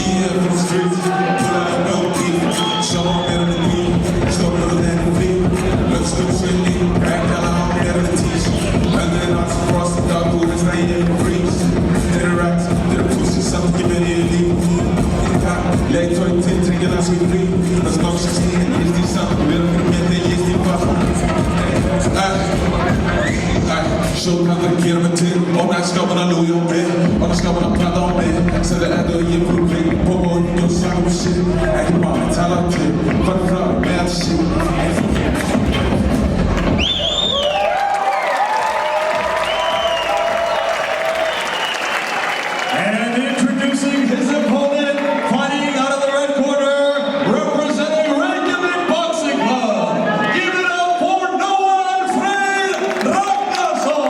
here from the streets, pull out no beef, show them better than me, show them better than me. Looks good trendy, crack down on better than teach. London arts across the dark waters, I ain't even freeze. To the rocks, to the pussy, something give it a leap. Leg 20, trinken als we free. Dat is nog 16, is die zand, wil ik met de is die wacht. Show kan ik keer met tin, om naar schappen naar Louis op bed. Om naar schappen naar praat op bed. Zet de end door je probleem, pomo, doe zaken op shit. Eigen man, taal op tip, van de vrouw, bad shit. And introducing his opponent, fighting out of the red corner, representing Reykjavik Boxing Club. Give it up for Noah Freyr Ragnarsson.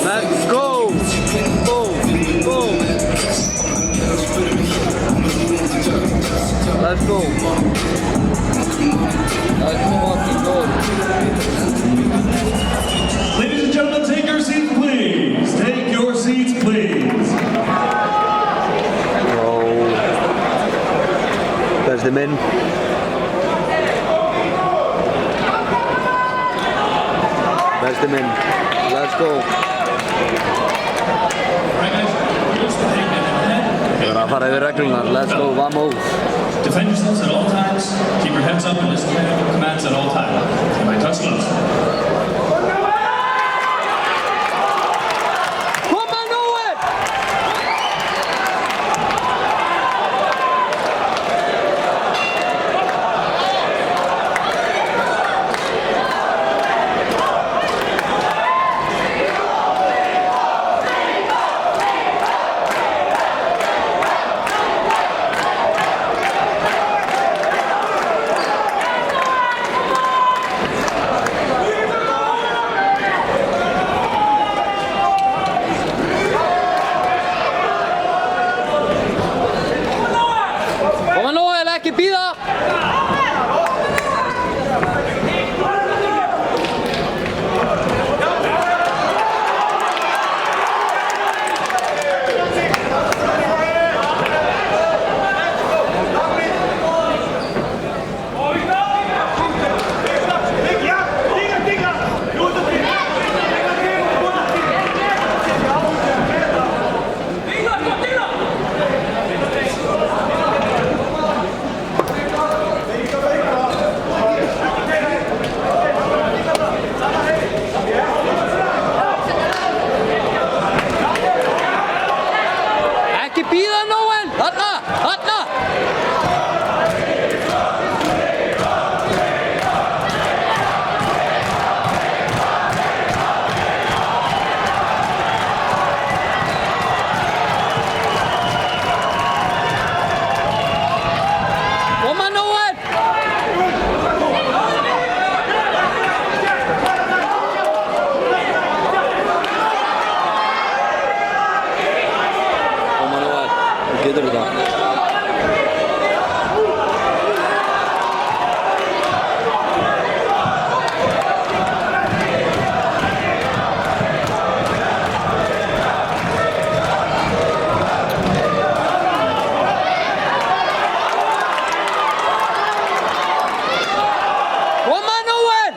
Let's go! Boom! Boom! Let's go! Let's fucking go! Ladies and gentlemen, take your seats, please. Take your seats, please. Oh. There's the men. There's the men. Let's go. Við erum að fara yfir reglunar. Let's go, vamos. Defend yourselves at all times. Keep your heads up and listen to medical commands at all times. You might touch gloves. Kom að Nóel! Kom að Nóel, ekki bíða! Ekki bíða Nóel! Þarna! Þarna! Kom að Nóel! Kom að Nóel, þú getur þetta. Kom að Nóel!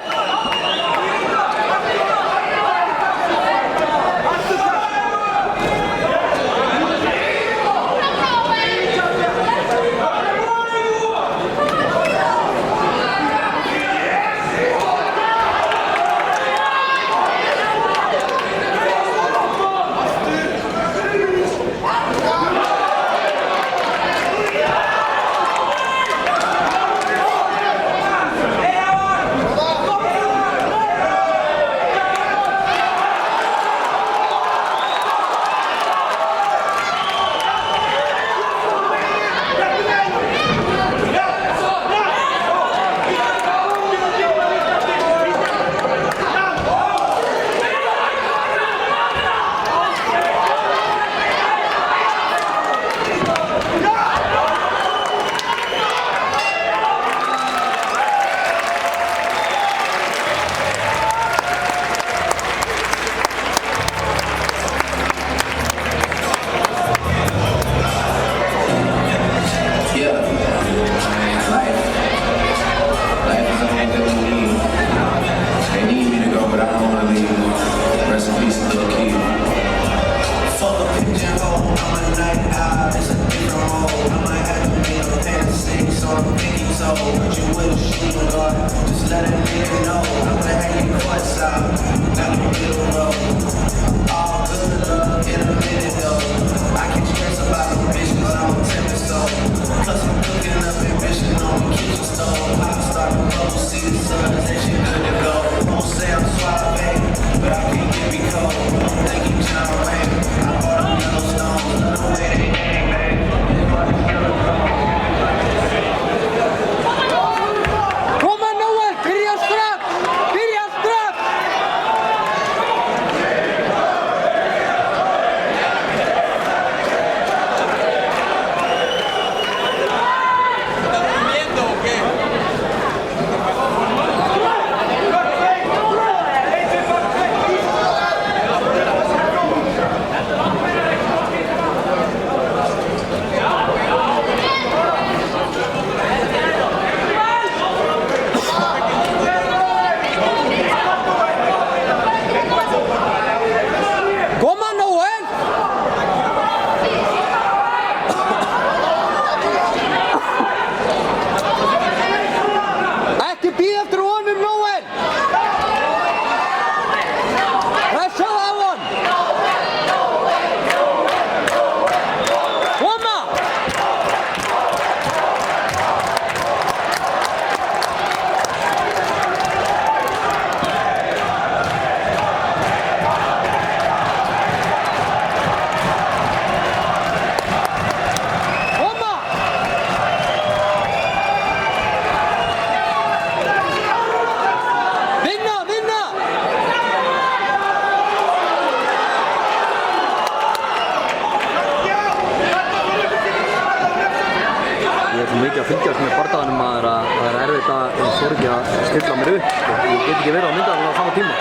svo mikið að fylgjast með bardaganum að það er erfitt að þora ekki að stilla mér upp. Ég get ekki verið á myndaðanum á sama tíma.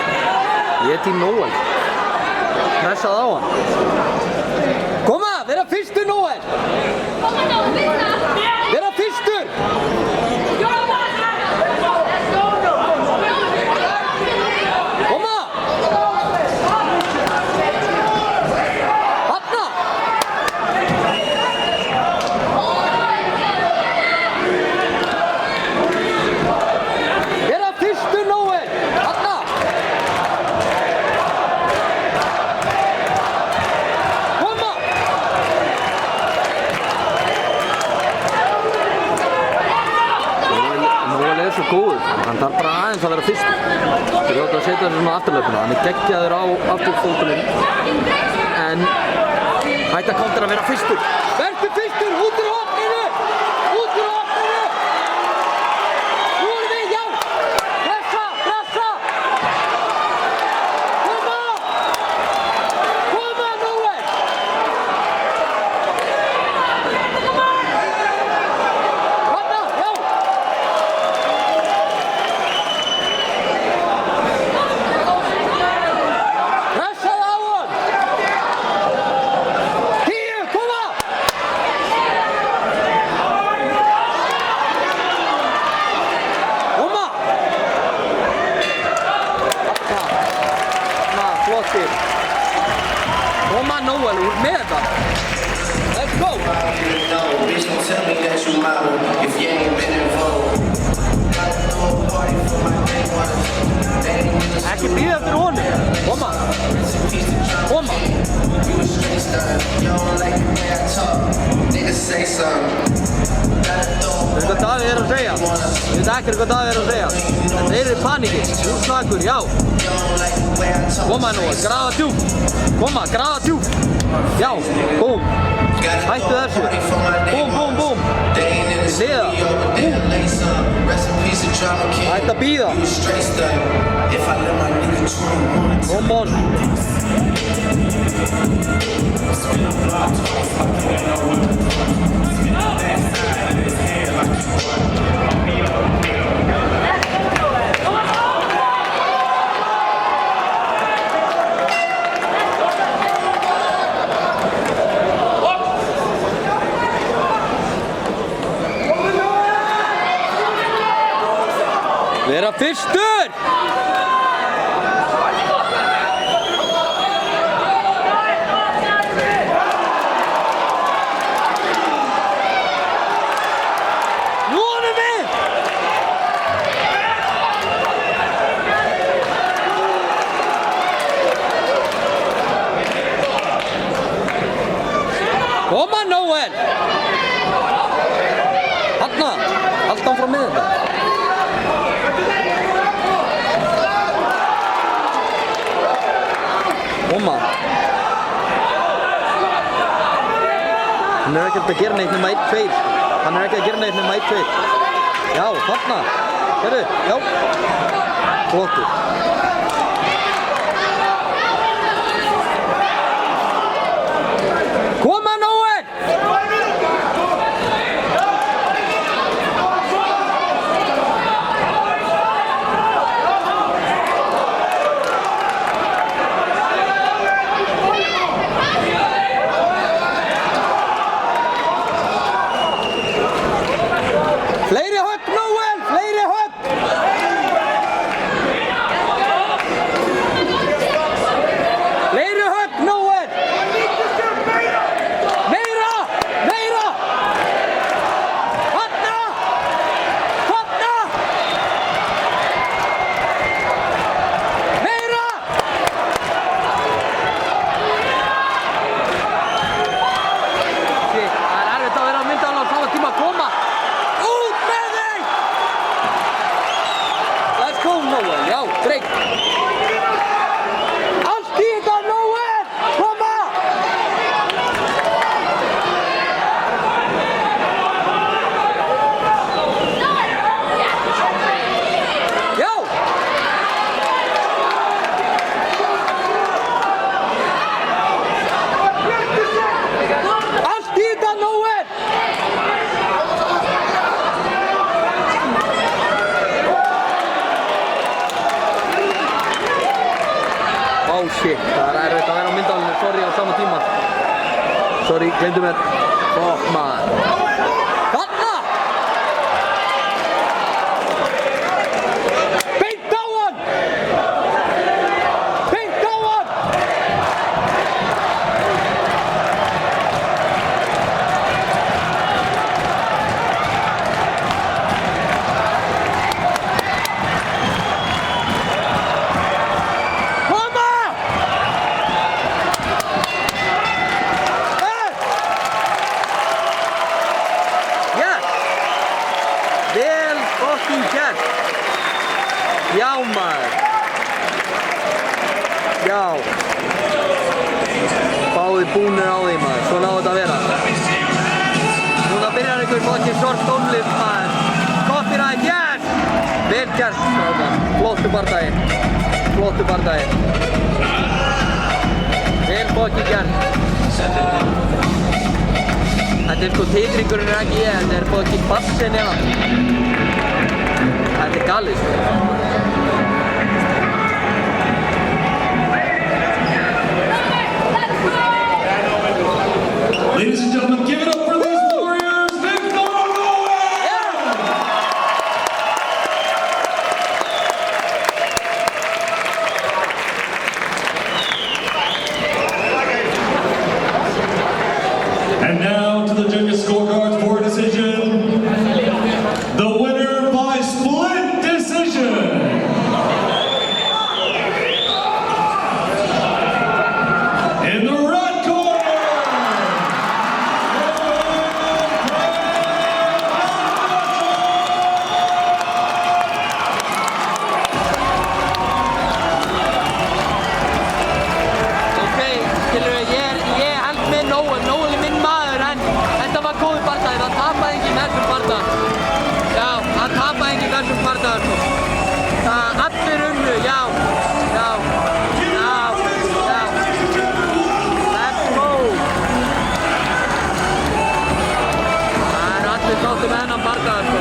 Ég er tím Noel. Pressað á hann. Koma, vera fyrstur Noel! Vera fyrstur! Koma! Þarna! Vera fyrstur Noel! Þarna! Koma! Noel er svo góður, hann þarf bara aðeins að vera fyrstur. Þú ert að setja þessu svona afturlöpuna, hann er geggjaður á afturfótunum en hætti að kontra að vera fyrstur. Vertu fyrstur, út úr horninu! Út úr horninu! Nú erum við, já! Pressa, pressa! Koma! Koma, Noel! Þarna, já! Pressað á hann! 10, koma! Koma! Þarna, flottir. Koma Noel, úr með þetta. Let's go! No, bitch, don't tell me that you model if you ain't been involved. Got to throw a party for my day one. Ekki bíða eftir honum. Koma. Koma. You a straight star, you don't like the way I talk. Niggas say something. Got to throw a Veistu hvað Davíð er að segja? Ég veit ekkert hvað Davíð er að segja. En þeir eru í paníki. Þú snakur, já. you don't like the way I talk. Koma Noel, grafa djúpt. Koma, grafa djúpt. Já, búm. Hættu þessu. Búm, búm, búm. They ain't in the Liða. studio, but they'll lay some. Rest in peace to Drama King. Hættu að bíða. You a straight star. If I let my nigga 21. Come on. Vera fyrstur! Nú erum við! Koma Noel! Þarna, allt áfram með þetta. Koma. Hann er ekkert að gera neitt nema 1-2. Hann er ekki að gera neitt nema 1-2. Já, þarna. Heyrðu, já. Flottur. Koma Noel! Fleiri högg Noel, fleiri högg! erfitt að vera á myndavélinu, sorry á sama tíma. Sorry, gleymdu mér. Fokk maður. Þarna! Beint á hann! Beint á hann! Koma! Yes! Vel fucking gert! Já maður! Já! Báðir búnir á því maður, svona á þetta að vera. Núna byrjar einhver fucking short tónlist maður. Copyright, yes! Vel gert, strákar. Flottu bardagi. Flottu bardagi. Vel fucking gert. Þetta sko titringurinn ekki ég, þetta fucking bassin hérna. Þetta galið sko. Ladies and gentlemen, give it up for these warriors, Victor Noel! And now to the judges' scorecards for a decision. The winner by split decision. In the red corner. Ok, skilurðu, ég held með Nóel er minn maður en þetta var góður bardagi, það tapaði enginn þessum bardaga. Já, það tapaði enginn þessum bardaga sko. Það allir unnu, já. Let's go! Það eru allir sáttir með hennan bardaga sko.